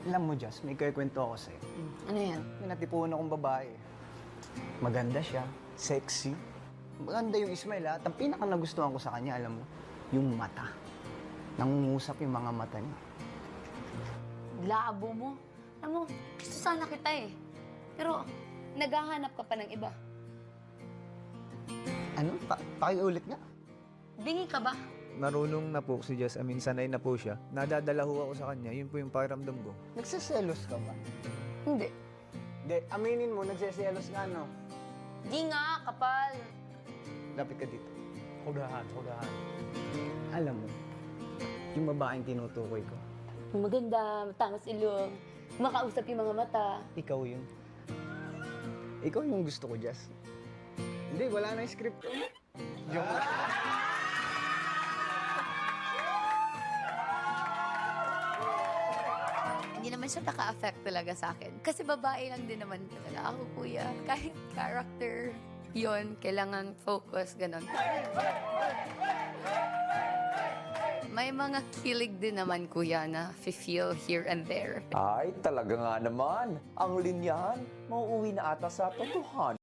Alam mo, Jess, may kikwento ako sa'yo. Ano yan? May natipuan akong babae. Maganda siya, sexy. Maganda yung smile, at ang pinaka nagustuhan ko sa kanya, alam mo, yung mata. Nangungusap yung mga mata niya. Labo mo. Alam mo, gusto sana kita eh. Pero, naghahanap ka pa ng iba. Ano? Pakiulit nga. Bingi ka ba? Marunong na po si Jess. I mean, sanay na po siya. Nadadala ho ako sa kanya. Yun po yung pakiramdam ko. Nagsiselos ka ba? Hindi. Hindi, aminin mo, nagsiselos ka, no? Di nga, kapal. Lapit ka dito. Hudahan. Alam mo, yung babaeng tinutukoy ko, Maganda, matangos ilong, makausap yung mga mata. ikaw yun. Ikaw yung gusto ko, Jess. Hindi, wala na yung script. Joke lang. Hindi naman siya naka-affect talaga sa akin. Kasi babae lang din naman talaga ako, kuya. Kahit character yon kailangan focus, ganon. May mga kilig din naman, kuya, na feel here and there. Ay, talaga nga naman. Ang linyahan, mauuwi na ata sa totohanan.